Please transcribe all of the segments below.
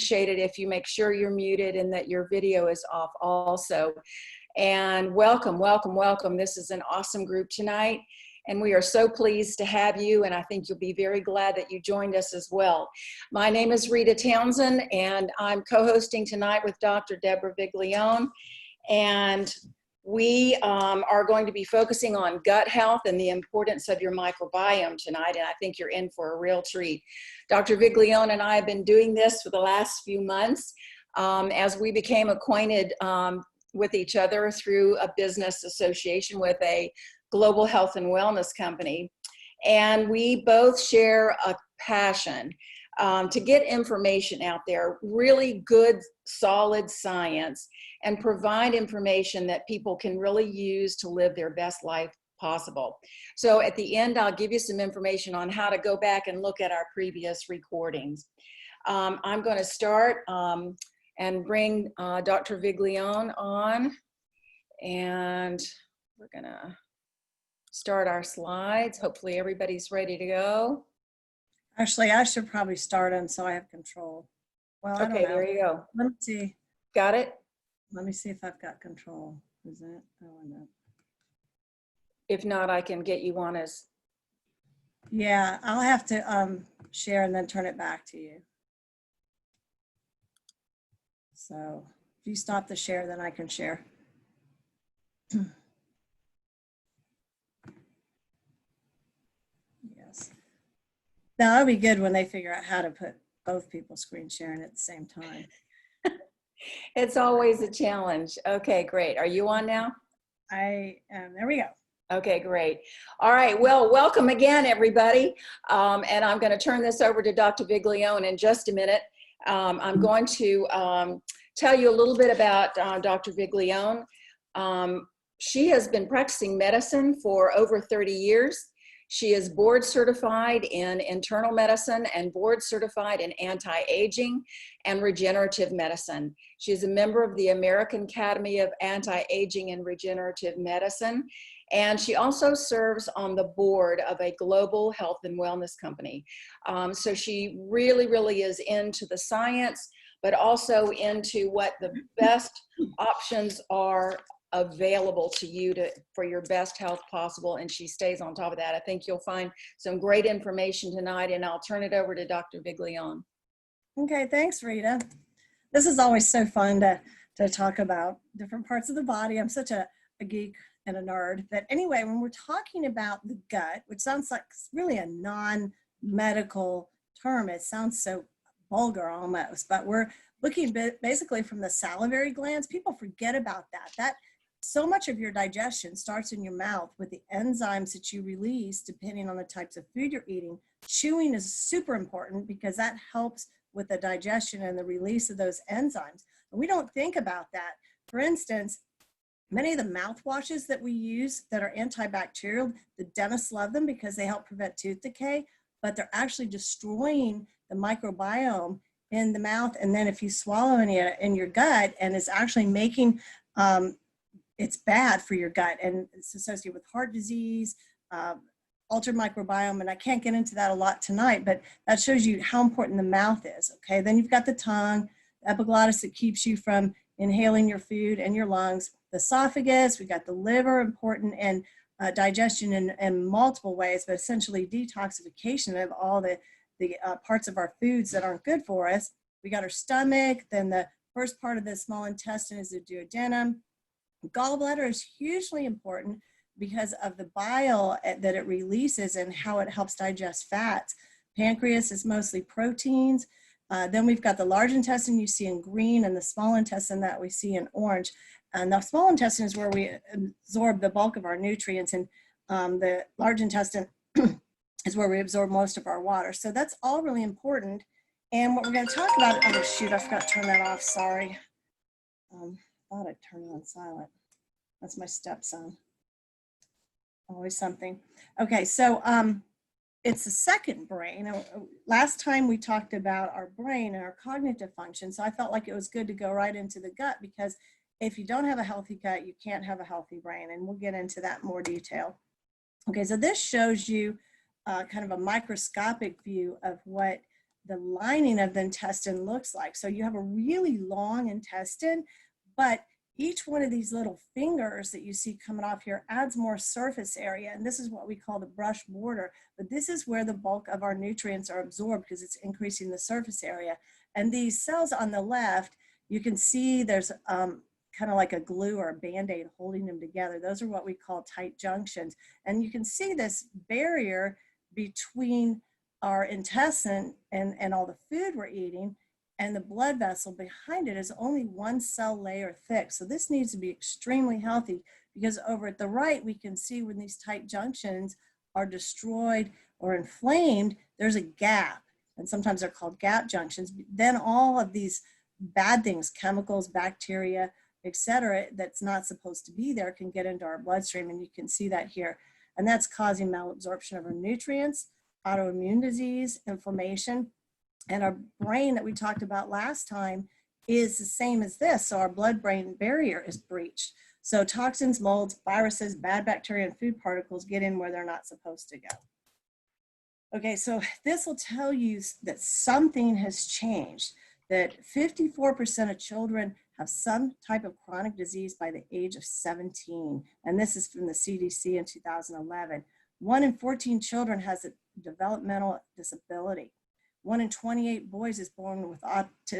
appreciate it if you make sure you're muted and that your video is off also. And welcome, welcome, welcome. This is an awesome group tonight, and we are so pleased to have you, and I think you'll be very glad that you joined us as well. My name is Rita Townsend, and I'm co-hosting tonight with Dr. Deborah Viglione, and we are going to be focusing on gut health and the importance of your microbiome tonight, and I think you're in for a real treat. Dr. Viglione and I have been doing this for the last few months as we became acquainted with each other through a business association with a global health and wellness company. And we both share a passion to get information out there, really good, solid science, and provide information that people can really use to live their best life possible. So at the end, I'll give you some information on how to go back and look at our previous recordings. I'm going to start and bring Dr. Viglione on, and we're gonna start our slides. Hopefully everybody's ready to go. Actually, I should probably start them so I have control. Well, I don't know. There you go. Let me see. Got it? Let me see if I've got control. Is it? Oh, no. If not, I can get you on as. Yeah, I'll have to share and then turn it back to you. So if you stop the share, then I can share. Yes. Now, that'll be good when they figure out how to put both people screen sharing at the same time. It's always a challenge. Okay, great. Are you on now? I am. There we go. Okay, great. All right, well, welcome again, everybody. And I'm going to turn this over to Dr. Viglione in just a minute. I'm going to tell you a little bit about Dr. Viglione. She has been practicing medicine for over 30 years. She is board certified in internal medicine and board certified in anti-aging and regenerative medicine. She is a member of the American Academy of Anti-Aging and Regenerative Medicine. And she also serves on the board of a global health and wellness company. So she really, really is into the science, but also into what the best options are available to you for your best health possible, and she stays on top of that. I think you'll find some great information tonight, and I'll turn it over to Dr. Viglione. Okay, thanks, Rita. This is always so fun to talk about different parts of the body. I'm such a geek and a nerd. But anyway, when we're talking about the gut, which sounds like really a non-medical term, it sounds so vulgar almost, but we're looking basically from the salivary glands. People forget about that. So much of your digestion starts in your mouth with the enzymes that you release depending on the types of food you're eating. Chewing is super important because that helps with the digestion and the release of those enzymes. And we don't think about that. For instance, many of the mouthwashes that we use that are antibacterial, the dentists love them because they help prevent tooth decay, but they're actually destroying the microbiome in the mouth. And then if you swallow any in your gut, and it's actually making it's bad for your gut, and it's associated with heart disease, altered microbiome, and I can't get into that a lot tonight, but that shows you how important the mouth is, okay? Then you've got the tongue, the epiglottis that keeps you from inhaling your food, and your lungs, the esophagus, we've got the liver, important in digestion in multiple ways, but essentially detoxification of all the parts of our foods that aren't good for us. We got our stomach, then the first part of the small intestine is the duodenum. Gallbladder is hugely important because of the bile that it releases and how it helps digest fats. Pancreas is mostly proteins. Then we've got the large intestine you see in green, and the small intestine that we see in orange. And the small intestine is where we absorb the bulk of our nutrients, and the large intestine is where we absorb most of our water. So that's all really important. And what we're going to talk about, oh shoot, I forgot to turn that off, sorry. Thought I'd turn it on silent. That's my stepson. Always something. Okay, so it's the second brain. Last time we talked about our brain and our cognitive function, so I felt like it was good to go right into the gut, because if you don't have a healthy gut, you can't have a healthy brain, and we'll get into that in more detail. Okay, so this shows you kind of a microscopic view of what the lining of the intestine looks like. So you have a really long intestine, but each one of these little fingers that you see coming off here adds more surface area. And this is what we call the brush border. But this is where the bulk of our nutrients are absorbed because it's increasing the surface area. And these cells on the left, you can see there's kind of like a glue or a Band-Aid holding them together. Those are what we call tight junctions. And you can see this barrier between our intestine and all the food we're eating, and the blood vessel behind it is only one cell layer thick. So this needs to be extremely healthy, because over at the right, we can see when these tight junctions are destroyed or inflamed, there's a gap. And sometimes they're called gap junctions. Then all of these bad things, chemicals, bacteria, etc., that's not supposed to be there can get into our bloodstream. And you can see that here. And that's causing malabsorption of our nutrients, autoimmune disease, inflammation. And our brain that we talked about last time is the same as this. So our blood-brain barrier is breached. So toxins, molds, viruses, bad bacteria, and food particles get in where they're not supposed to go. Okay, so this will tell you that something has changed, that 54% of children have some type of chronic disease by the age of 17. And this is from the CDC in 2011. 1 in 14 children has a developmental disability. 1 in 28 boys is born with,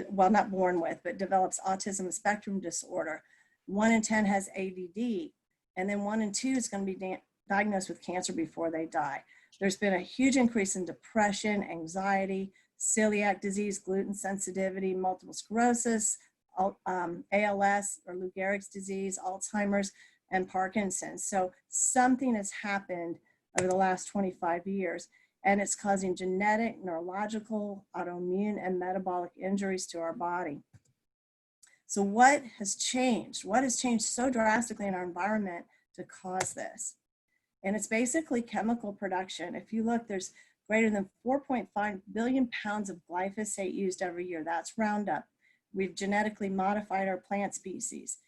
well, not born with, but develops autism spectrum disorder. 1 in 10 has ADD. And then 1 in 2 is going to be diagnosed with cancer before they die. There's been a huge increase in depression, anxiety, celiac disease, gluten sensitivity, multiple sclerosis, ALS or Lou Gehrig's disease, Alzheimer's, and Parkinson's. So something has happened over the last 25 years, and it's causing genetic, neurological, autoimmune, and metabolic injuries to our body. So what has changed? What has changed so drastically in our environment to cause this? And it's basically chemical production. If you look, there's greater than 4.5 billion pounds of glyphosate used every year. That's Roundup. We've genetically modified our plant species.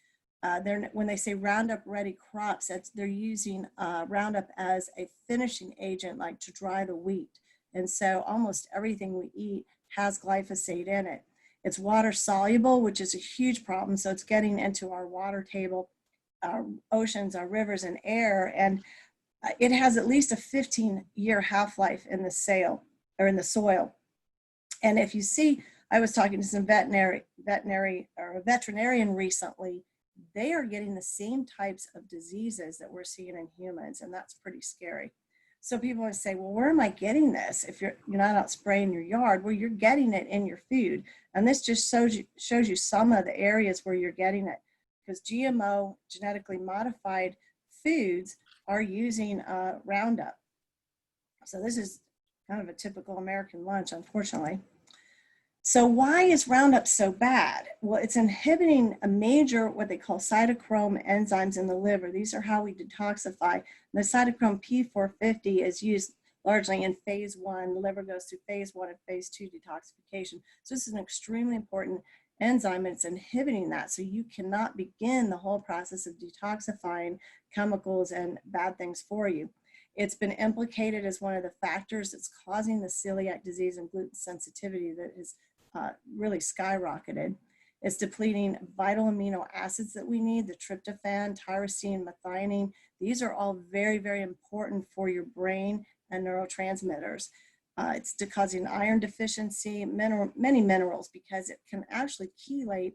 When they say Roundup Ready crops, they're using Roundup as a finishing agent, like to dry the wheat. And so almost everything we eat has glyphosate in it. It's water soluble, which is a huge problem. So it's getting into our water table, our oceans, our rivers, and air. And it has at least a 15-year half-life in the soil. And if you see, I was talking to some veterinarian recently, they are getting the same types of diseases that we're seeing in humans, and that's pretty scary. So people would say, well, where am I getting this? If you're not out spraying your yard, well, you're getting it in your food. And this just shows you some of the areas where you're getting it, because GMO, genetically modified foods, are using Roundup. So this is kind of a typical American lunch, unfortunately. So why is Roundup so bad? Well, it's inhibiting a major, what they call cytochrome enzymes in the liver. These are how we detoxify. And the cytochrome P450 is used largely in phase 1. The liver goes through phase 1 and phase 2 detoxification. So this is an extremely important enzyme, and it's inhibiting that. So you cannot begin the whole process of detoxifying chemicals and bad things for you. It's been implicated as one of the factors that's causing the celiac disease and gluten sensitivity that has really skyrocketed. It's depleting vital amino acids that we need, the tryptophan, tyrosine, methionine. These are all very, very important for your brain and neurotransmitters. It's causing iron deficiency, many minerals, because it can actually chelate,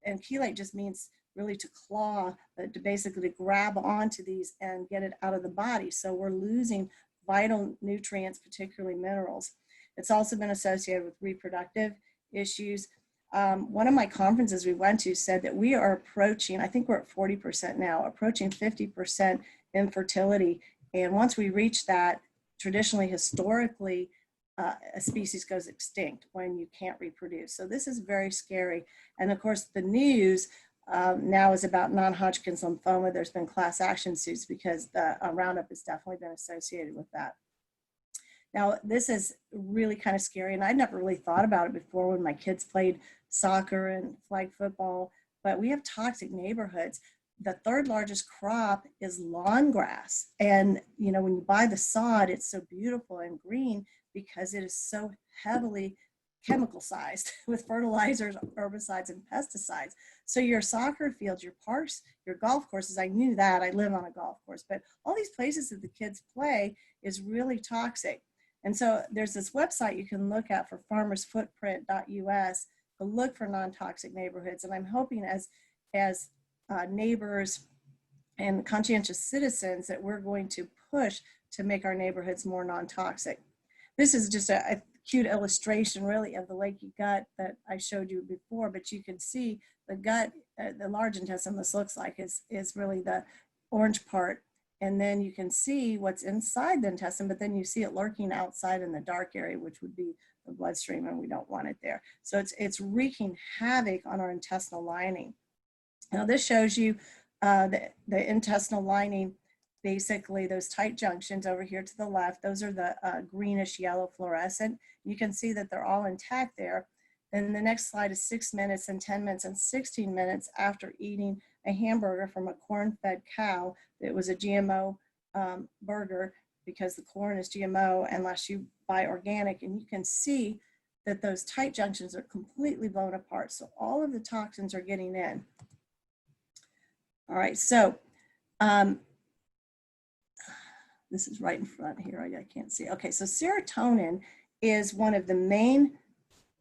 and chelate just means really to claw, to basically grab onto these and get it out of the body. So we're losing vital nutrients, particularly minerals. It's also been associated with reproductive issues. One of my conferences we went to said that we are approaching, I think we're at 40% now, approaching 50% infertility. And once we reach that, traditionally, historically, a species goes extinct when you can't reproduce. So this is very scary. And of course, the news now is about non-Hodgkin's lymphoma. There's been class action suits because the Roundup has definitely been associated with that. Now, this is really kind of scary, and I'd never really thought about it before when my kids played soccer and flag football, but we have toxic neighborhoods. The third largest crop is lawn grass. And, when you buy the sod, it's so beautiful and green because it is so heavily chemical sized with fertilizers, herbicides, and pesticides. So your soccer fields, your parks, your golf courses, I knew that, I live on a golf course, but all these places that the kids play is really toxic. And so there's this website you can look at for farmersfootprint.us to look for non-toxic neighborhoods. And I'm hoping as neighbors and conscientious citizens that we're going to push to make our neighborhoods more non-toxic. This is just a cute illustration really of the leaky gut that I showed you before, but you can see the gut, the large intestine, this looks like is really the orange part. And then you can see what's inside the intestine, but then you see it lurking outside in the dark area, which would be the bloodstream, and we don't want it there. So it's wreaking havoc on our intestinal lining. Now this shows you the intestinal lining, basically those tight junctions over here to the left, those are the greenish yellow fluorescent. You can see that they're all intact there. Then the next slide is 6 minutes and 10 minutes and 16 minutes after eating a hamburger from a corn-fed cow that was a GMO burger, because the corn is GMO unless you buy organic, and you can see that those tight junctions are completely blown apart. So all of the toxins are getting in. All right, so this is right in front here, I can't see. Okay, so serotonin is one of the main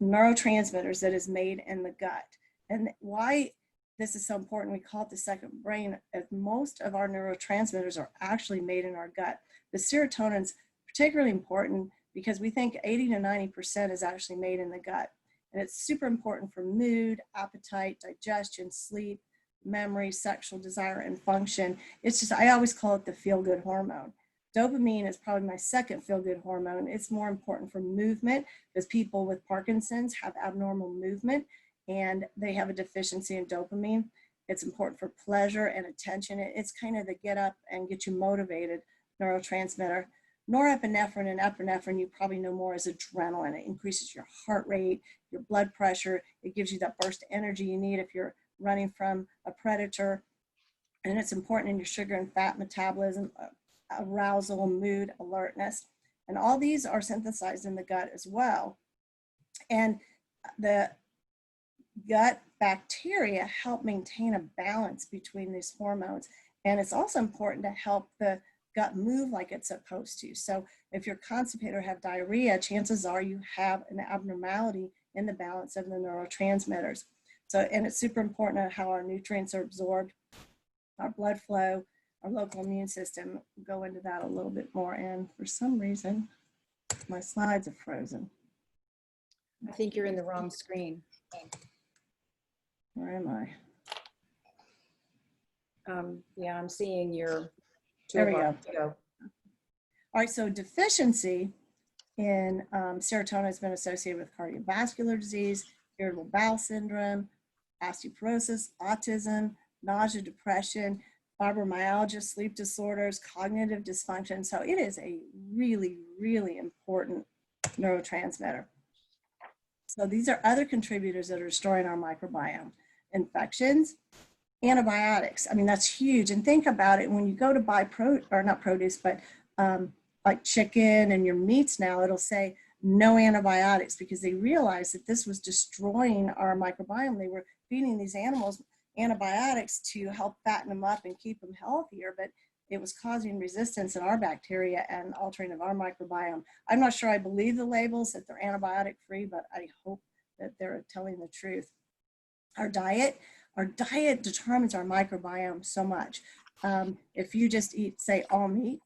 neurotransmitters that is made in the gut. And why this is so important, we call it the second brain, as most of our neurotransmitters are actually made in our gut. The serotonin is particularly important because we think 80 to 90% is actually made in the gut. And it's super important for mood, appetite, digestion, sleep, memory, sexual desire, and function. It's just, I always call it the feel-good hormone. Dopamine is probably my second feel-good hormone. It's more important for movement, because people with Parkinson's have abnormal movement and they have a deficiency in dopamine. It's important for pleasure and attention. It's kind of the get up and get you motivated neurotransmitter. Norepinephrine and epinephrine, you probably know more as adrenaline. It increases your heart rate, your blood pressure. It gives you that burst of energy you need if you're running from a predator. And it's important in your sugar and fat metabolism, arousal, mood, alertness. And all these are synthesized in the gut as well. And the gut bacteria help maintain a balance between these hormones. And it's also important to help the gut move like it's supposed to. So if you're constipated or have diarrhea, chances are you have an abnormality in the balance of the neurotransmitters. So, and it's super important how our nutrients are absorbed, our blood flow, our local immune system. We'll go into that a little bit more. And for some reason, my slides are frozen. I think you're in the wrong screen. Where am I? Yeah, I'm seeing your There we go. go. All right, so deficiency in serotonin has been associated with cardiovascular disease, irritable bowel syndrome, osteoporosis, autism, nausea, depression, fibromyalgia, sleep disorders, cognitive dysfunction. So it is a really, really important neurotransmitter. So these are other contributors that are destroying our microbiome. Infections, antibiotics. I mean, that's huge. And think about it, when you go to buy like chicken and your meats now, it'll say no antibiotics, because they realized that this was destroying our microbiome. They were feeding these animals antibiotics to help fatten them up and keep them healthier, but it was causing resistance in our bacteria and altering of our microbiome. I'm not sure I believe the labels that they're antibiotic free, but I hope that they're telling the truth. Our diet determines our microbiome so much. If you just eat, say, all meat,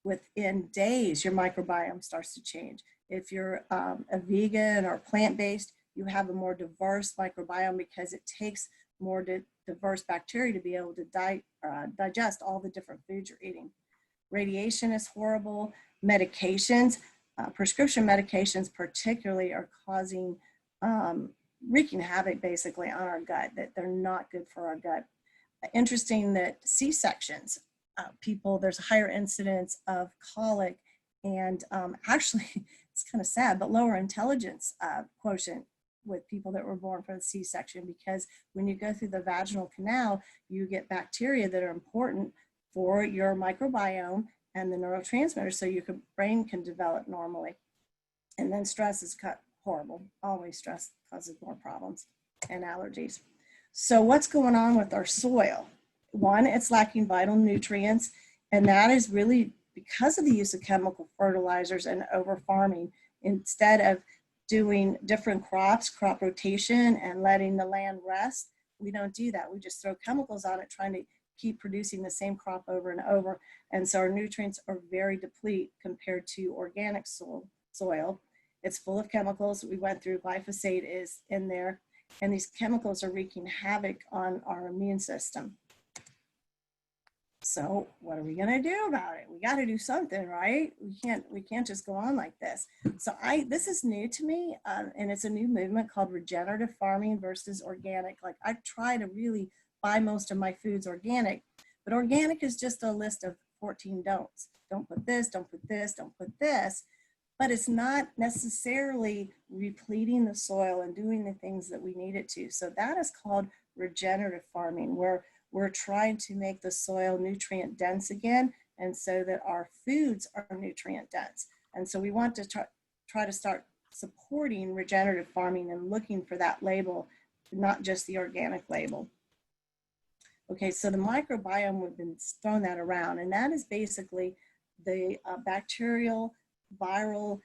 within days, your microbiome starts to change. If you're a vegan or plant-based, you have a more diverse microbiome because it takes more diverse bacteria to be able to digest all the different foods you're eating. Radiation is horrible. Medications, prescription medications particularly, are causing, wreaking havoc basically on our gut, that they're not good for our gut. Interesting that C-sections, there's a higher incidence of colic and actually, it's kind of sad, but lower intelligence quotient with people that were born from a C-section, because when you go through the vaginal canal, you get bacteria that are important for your microbiome and the neurotransmitters so your brain can develop normally. And then stress is horrible. Always stress causes more problems and allergies. So what's going on with our soil? One, it's lacking vital nutrients, and that is really because of the use of chemical fertilizers and over farming. Instead of doing different crops, crop rotation, and letting the land rest, we don't do that. We just throw chemicals on it, trying to keep producing the same crop over and over. And so our nutrients are very depleted compared to organic soil. It's full of chemicals. We went through, glyphosate is in there, and these chemicals are wreaking havoc on our immune system. So what are we going to do about it? We got to do something, right? We can't just go on like this. So this is new to me, and it's a new movement called regenerative farming versus organic. Like, I try to really buy most of my foods organic, but organic is just a list of 14 don'ts. Don't put this, don't put this, don't put this. But it's not necessarily repleting the soil and doing the things that we need it to. So that is called regenerative farming, where we're trying to make the soil nutrient dense again, and so that our foods are nutrient dense. And so we want to try to start supporting regenerative farming and looking for that label, not just the organic label. Okay, so the microbiome, we've been throwing that around, and that is basically the bacterial, viral,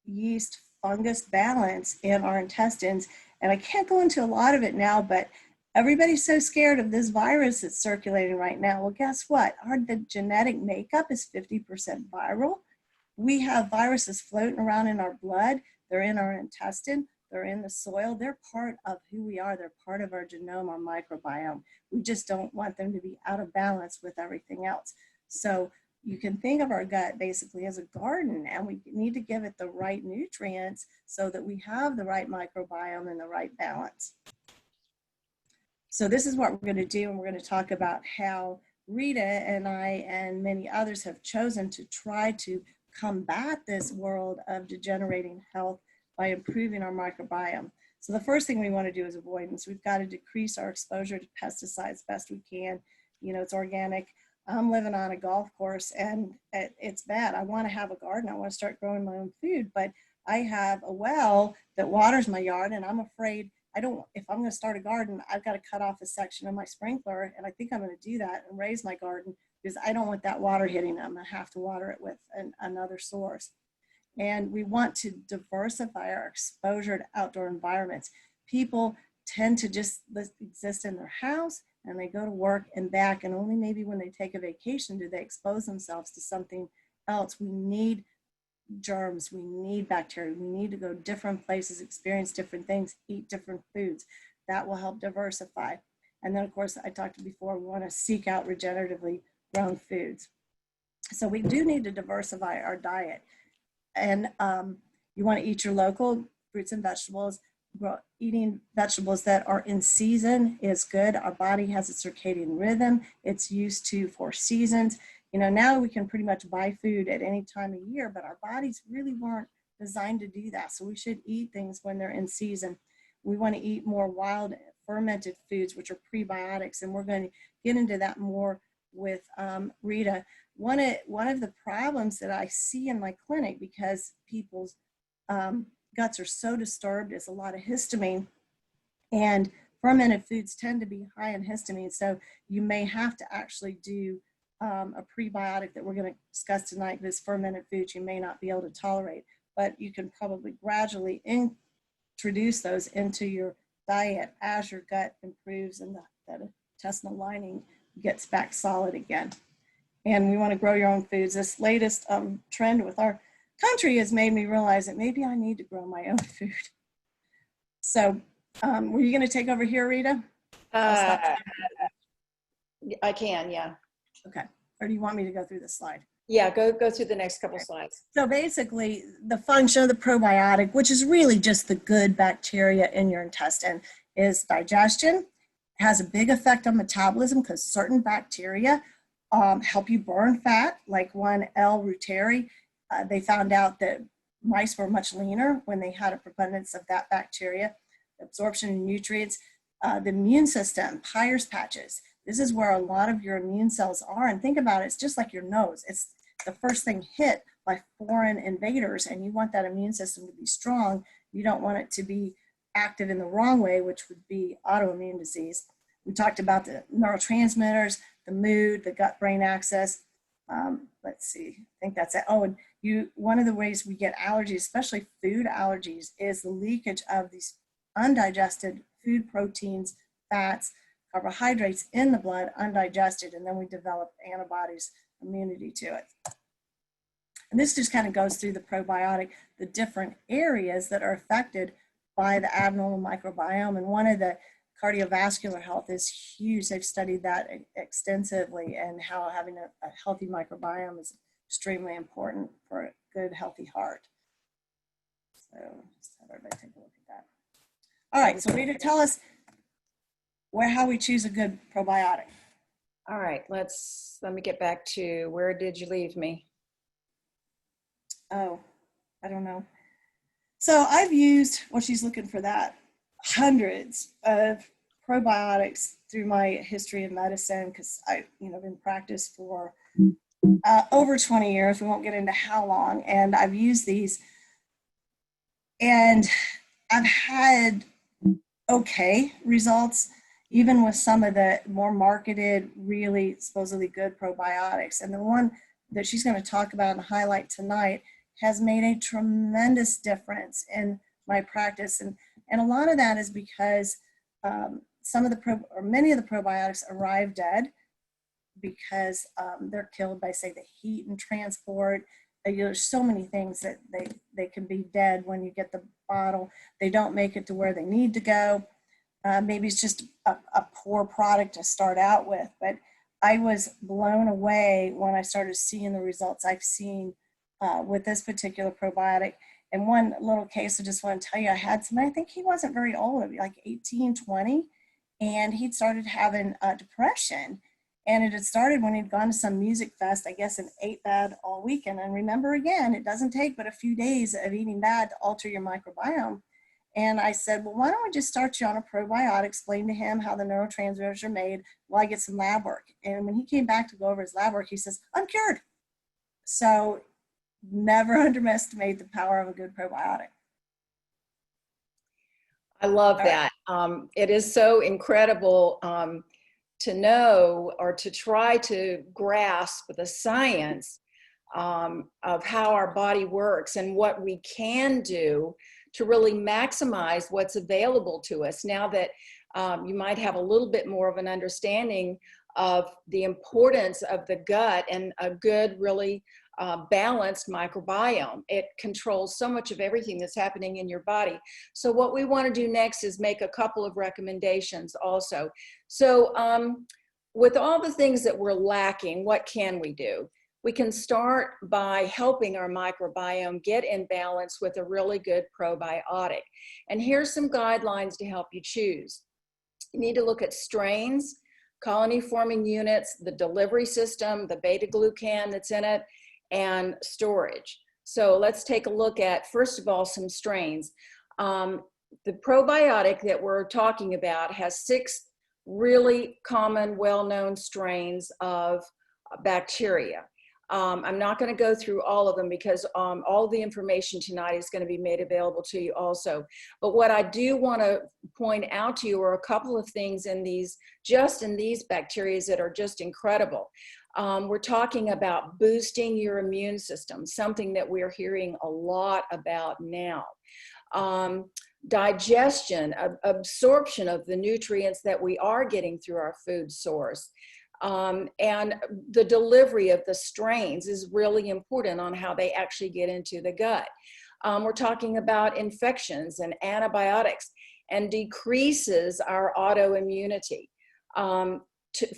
yeast, fungus balance in our intestines. And I can't go into a lot of it now, but everybody's so scared of this virus that's circulating right now. Well, guess what? The genetic makeup is 50% viral. We have viruses floating around in our blood. They're in our intestine. They're in the soil. They're part of who we are. They're part of our genome, our microbiome. We just don't want them to be out of balance with everything else. So you can think of our gut basically as a garden, and we need to give it the right nutrients so that we have the right microbiome and the right balance. So this is what we're going to do, and we're going to talk about how Rita and I and many others have chosen to try to combat this world of degenerating health by improving our microbiome. So the first thing we want to do is avoidance. We've got to decrease our exposure to pesticides best we can. You know, it's organic. I'm living on a golf course, and it's bad. I want to have a garden. I want to start growing my own food, but I have a well that waters my yard, and I'm afraid if I'm going to start a garden, I've got to cut off a section of my sprinkler, and I think I'm going to do that and raise my garden because I don't want that water hitting it. I'm going to have to water it with another source. And we want to diversify our exposure to outdoor environments. People tend to just exist in their house, and they go to work and back, and only maybe when they take a vacation do they expose themselves to something else. We need germs, we need bacteria, we need to go different places, experience different things, eat different foods. That will help diversify. And then, of course, I talked before, we want to seek out regeneratively grown foods. So we do need to diversify our diet. And you want to eat your local fruits and vegetables. Eating vegetables that are in season is good. Our body has a circadian rhythm. It's used to 4 seasons. You know, now we can pretty much buy food at any time of year, but our bodies really weren't designed to do that. So we should eat things when they're in season. We want to eat more wild fermented foods, which are prebiotics, and we're going to get into that more with Rita. One of the problems that I see in my clinic, because people's guts are so disturbed, is a lot of histamine, and fermented foods tend to be high in histamine. So you may have to actually do a prebiotic that we're going to discuss tonight. This fermented foods you may not be able to tolerate, but you can probably gradually introduce those into your diet as your gut improves and that intestinal lining gets back solid again. And we want to grow your own foods. This latest trend with our country has made me realize that maybe I need to grow my own food. So were you going to take over here, Rita? I can, yeah. Okay. Or do you want me to go through the slide? Yeah, go through the next couple slides. So basically, the function of the probiotic, which is really just the good bacteria in your intestine, is digestion. It has a big effect on metabolism because certain bacteria help you burn fat, like one L. reuteri. They found out that mice were much leaner when they had a preponderance of that bacteria. Absorption of nutrients, the immune system, Peyer's patches. This is where a lot of your immune cells are. And think about it, it's just like your nose. It's the first thing hit by foreign invaders, and you want that immune system to be strong. You don't want it to be active in the wrong way, which would be autoimmune disease. We talked about the neurotransmitters, the mood, the gut-brain axis. Let's see, I think that's it. Oh, and one of the ways we get allergies, especially food allergies, is the leakage of these undigested food proteins, fats, carbohydrates in the blood, undigested, and then we develop antibodies, immunity to it. And this just kind of goes through the probiotic, the different areas that are affected by the abnormal microbiome. And one of the cardiovascular health is huge. They've studied that extensively, and how having a healthy microbiome is extremely important for a good, healthy heart. So just have everybody take a look at that. All right, so Rita, tell us how we choose a good probiotic. All right, let me get back to, where did you leave me? Oh, I don't know. So I've used, well, she's looking for that, hundreds of probiotics through my history of medicine, because I've been in practice for over 20 years. We won't get into how long. And I've used these, and I've had okay results, even with some of the more marketed, really supposedly good probiotics. And the one that she's going to talk about and highlight tonight has made a tremendous difference in my practice. And a lot of that is because many of the probiotics arrive dead, because they're killed by, say, the heat and transport. There's so many things that they can be dead when you get the bottle. They don't make it to where they need to go. Maybe it's just a poor product to start out with. But I was blown away when I started seeing the results I've seen with this particular probiotic. And one little case I just want to tell you, I had somebody, I think he wasn't very old, like 18, 20, and he'd started having depression. And it had started when he'd gone to some music fest, I guess, and ate bad all weekend. And remember, again, it doesn't take but a few days of eating bad to alter your microbiome. And I said, well, why don't we just start you on a probiotic, explain to him how the neurotransmitters are made while I get some lab work. And when he came back to go over his lab work, he says, I'm cured. So never underestimate the power of a good probiotic. I love that. It is so incredible to know, or to try to grasp the science of how our body works and what we can do to really maximize what's available to us, now that you might have a little bit more of an understanding of the importance of the gut and a good, really balanced microbiome. It controls so much of everything that's happening in your body. So what we want to do next is make a couple of recommendations also. So with all the things that we're lacking, what can we do? We can start by helping our microbiome get in balance with a really good probiotic. And here's some guidelines to help you choose. You need to look at strains, colony forming units, the delivery system, the beta glucan that's in it, and storage. So let's take a look at, first of all, some strains. The probiotic that we're talking about has 6 really common, well-known strains of bacteria. I'm not going to go through all of them, because all the information tonight is going to be made available to you also. But what I do want to point out to you are a couple of things in these bacteria that are just incredible. We're talking about boosting your immune system, something that we're hearing a lot about now. Digestion, absorption of the nutrients that we are getting through our food source. And the delivery of the strains is really important on how they actually get into the gut. We're talking about infections and antibiotics, and decreases our autoimmunity.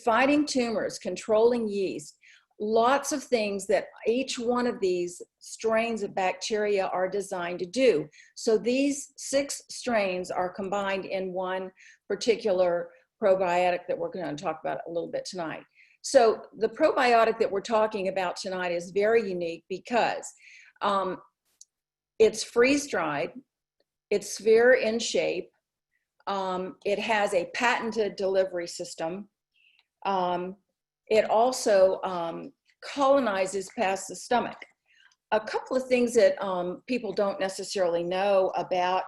Fighting tumors, controlling yeast, lots of things that each one of these strains of bacteria are designed to do. So these 6 strains are combined in one particular probiotic that we're going to talk about a little bit tonight. So the probiotic that we're talking about tonight is very unique because it's freeze-dried, it's sphere in shape, it has a patented delivery system. It also colonizes past the stomach. a couple of things that people don't necessarily know about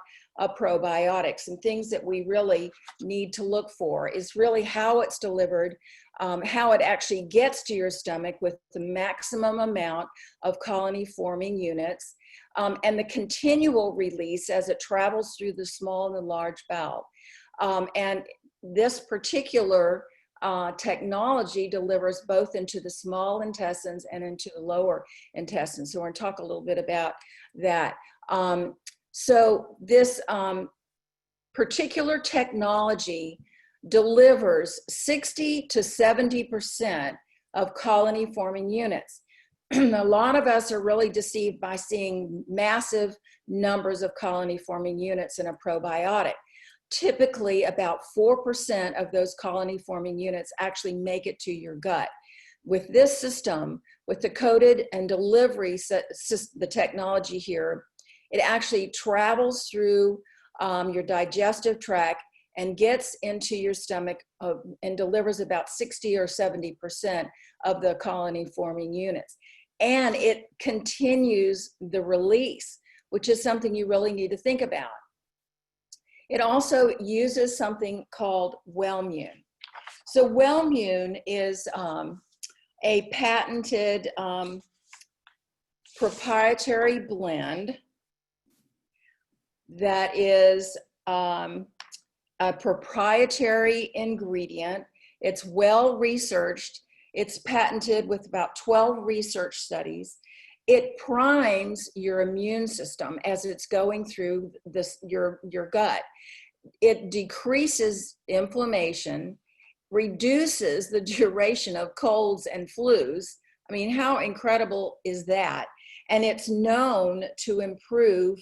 probiotics, and things that we really need to look for is really how it's delivered, how it actually gets to your stomach with the maximum amount of colony forming units, and the continual release as it travels through the small and the large bowel. And this particular technology delivers both into the small intestines and into the lower intestines. So we're going to talk a little bit about that. So this particular technology delivers 60 to 70% of colony forming units. A lot of us are really deceived by seeing massive numbers of colony forming units in a probiotic. Typically, about 4% of those colony forming units actually make it to your gut. With this system, with the coded and delivery, the technology here, it actually travels through your digestive tract and gets into your stomach and delivers about 60 or 70% of the colony forming units. And it continues the release, which is something you really need to think about. It also uses something called Wellmune. So Wellmune is a patented proprietary blend that is a proprietary ingredient. It's well researched. It's patented with about 12 research studies. It primes your immune system as it's going through your gut. It decreases inflammation, reduces the duration of colds and flus. I mean, how incredible is that? And it's known to improve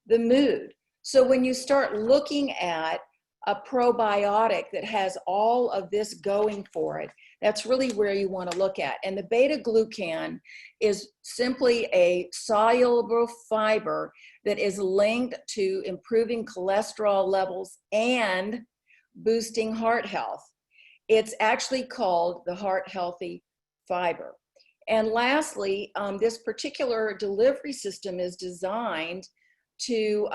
the mood. So when you start looking at a probiotic that has all of this going for it, that's really where you want to look at. And the beta-glucan is simply a soluble fiber that is linked to improving cholesterol levels and boosting heart health. It's actually called the Heart Healthy Fiber. And lastly, this particular delivery system is designed to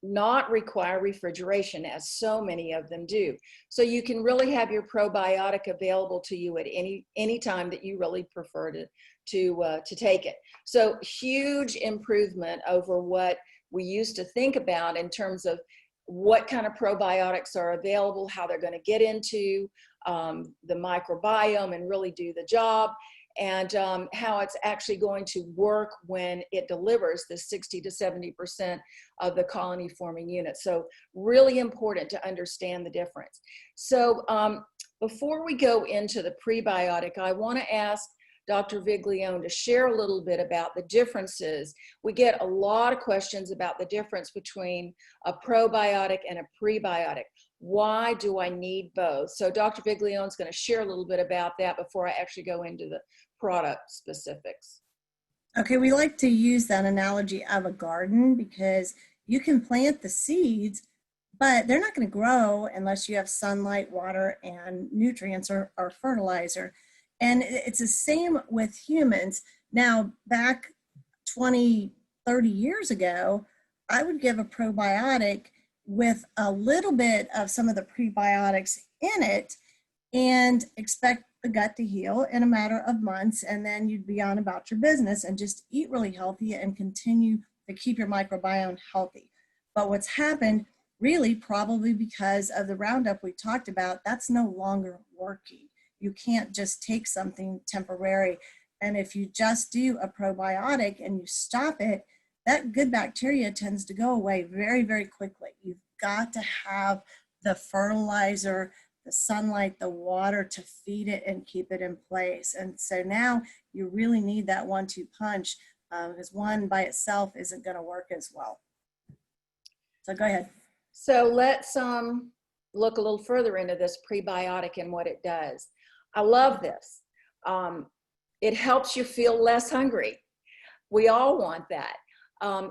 not require refrigeration, as so many of them do. So you can really have your probiotic available to you at any time that you really prefer to take it. So huge improvement over what we used to think about in terms of what kind of probiotics are available, how they're going to get into the microbiome and really do the job, and how it's actually going to work when it delivers the 60 to 70% of the colony forming units. So really important to understand the difference. So before we go into the prebiotic, I want to ask Dr. Viglione to share a little bit about the differences. We get a lot of questions about the difference between a probiotic and a prebiotic. Why do I need both? So Dr. Viglione is going to share a little bit about that before I actually go into the product specifics. Okay, we like to use that analogy of a garden because you can plant the seeds, but they're not going to grow unless you have sunlight, water, and nutrients or fertilizer. And it's the same with humans. Now, back 20, 30 years ago, I would give a probiotic with a little bit of some of the prebiotics in it and expect the gut to heal in a matter of months, and then you'd be on about your business and just eat really healthy and continue to keep your microbiome healthy. But what's happened, really probably because of the Roundup we talked about, that's no longer working. You can't just take something temporary, and if you just do a probiotic and you stop it, that good bacteria tends to go away very, very quickly. You've got to have the fertilizer, the sunlight, the water to feed it and keep it in place. And so now you really need that 1-2 punch because one by itself isn't going to work as well. So go ahead. So let's look a little further into this prebiotic and what it does. I love this. It helps you feel less hungry. We all want that.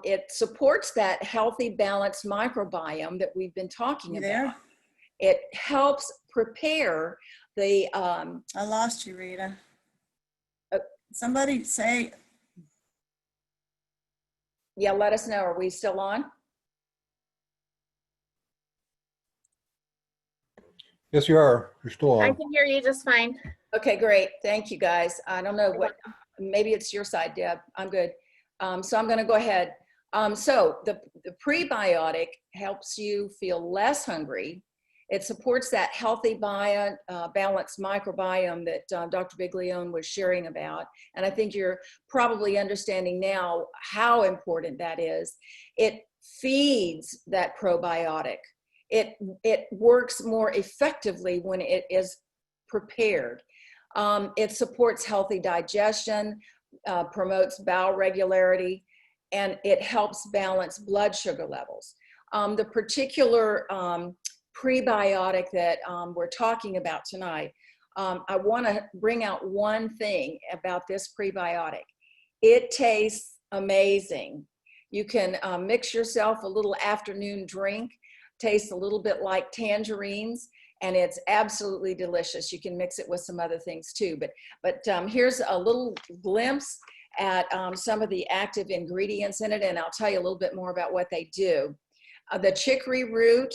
It supports that healthy, balanced microbiome that we've been talking about. It helps prepare the... I lost you, Rita. Somebody say... Yeah, let us know. Are we still on? Yes, you are. You're still I on. can hear you just fine. Okay, great. Thank you, guys. I don't know what, maybe it's your side, Deb. I'm good. So I'm going to go ahead. So the prebiotic helps you feel less hungry. It supports that healthy balanced microbiome that Dr. Biglione was sharing about. And I think you're probably understanding now how important that is. It feeds that probiotic. It works more effectively when it is prepared. It supports healthy digestion, promotes bowel regularity, and it helps balance blood sugar levels. The particular prebiotic that we're talking about tonight, I want to bring out one thing about this prebiotic. It tastes amazing. You can mix yourself a little afternoon drink, tastes a little bit like tangerines, and it's absolutely delicious. You can mix it with some other things too, but here's a little glimpse at some of the active ingredients in it, and I'll tell you a little bit more about what they do. The chicory root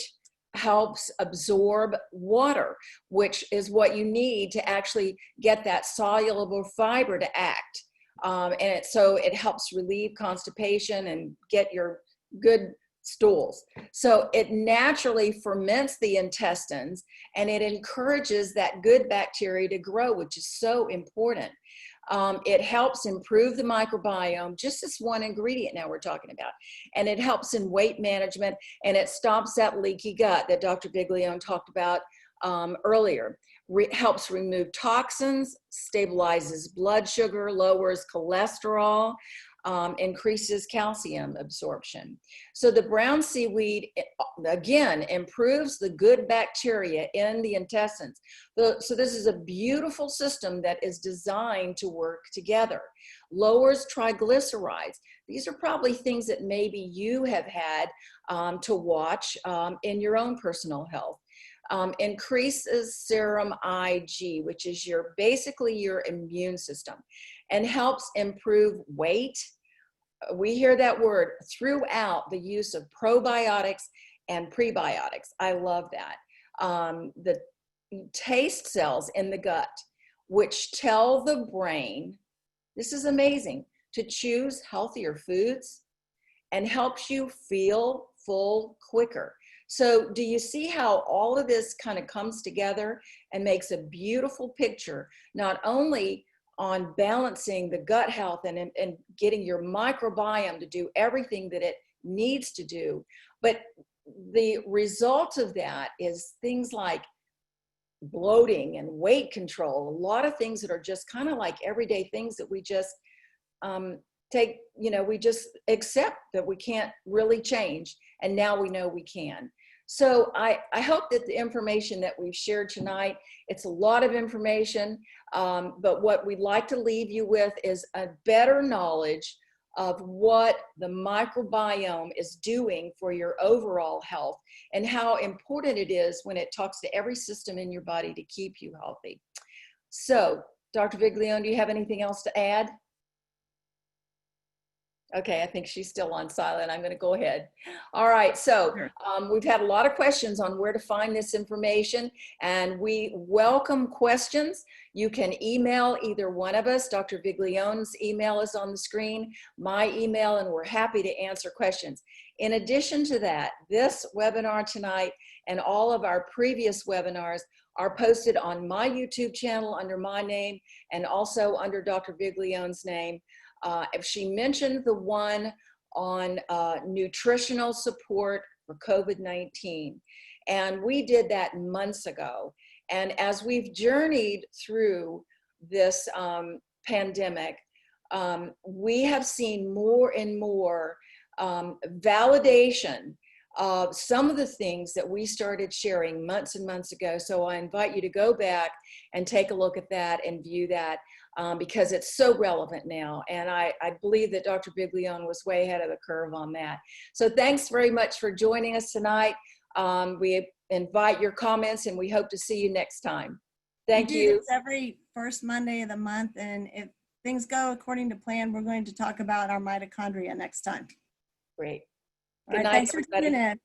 helps absorb water, which is what you need to actually get that soluble fiber to act. So it helps relieve constipation and get your good stools. So it naturally ferments the intestines and it encourages that good bacteria to grow, which is so important. It helps improve the microbiome, just this one ingredient now we're talking about. And it helps in weight management, and it stops that leaky gut that Dr. Biglione talked about earlier. Helps remove toxins, stabilizes blood sugar, lowers cholesterol, increases calcium absorption. So the brown seaweed, again, improves the good bacteria in the intestines. So this is a beautiful system that is designed to work together. Lowers triglycerides. These are probably things that maybe you have had to watch in your own personal health. Increases serum Ig, which is basically your immune system, and helps improve weight. We hear that word throughout the use of probiotics and prebiotics. I love that. The taste cells in the gut, which tell the brain, this is amazing, to choose healthier foods, and helps you feel full quicker. So do you see how all of this kind of comes together and makes a beautiful picture, not only on balancing the gut health and getting your microbiome to do everything that it needs to do, but the result of that is things like bloating and weight control, a lot of things that are just kind of like everyday things that we just take, we just accept that we can't really change, and now we know we can. So I hope that the information that we've shared tonight, it's a lot of information, but what we'd like to leave you with is a better knowledge of what the microbiome is doing for your overall health and how important it is when it talks to every system in your body to keep you healthy. So, Dr. Biglione, do you have anything else to add? Okay, I think she's still on silent. I'm going to go ahead. All right, so we've had a lot of questions on where to find this information, and we welcome questions. You can email either one of us. Dr. Biglione's email is on the screen, my email, and we're happy to answer questions. In addition to that, this webinar tonight and all of our previous webinars are posted on my YouTube channel under my name and also under Dr. Biglione's name. If she mentioned the one on nutritional support for COVID-19, and we did that months ago. And as we've journeyed through this pandemic, we have seen more and more validation of some of the things that we started sharing months and months ago. So I invite you to go back and take a look at that and view that because it's so relevant now. And I believe that Dr. Biglione was way ahead of the curve on that. So thanks very much for joining us tonight. We invite your comments and we hope to see you next time. Thank you. It's every first Monday of the month, and if things go according to plan, we're going to talk about our mitochondria next time. All Great. right, Good night, thanks for everybody. tuning in.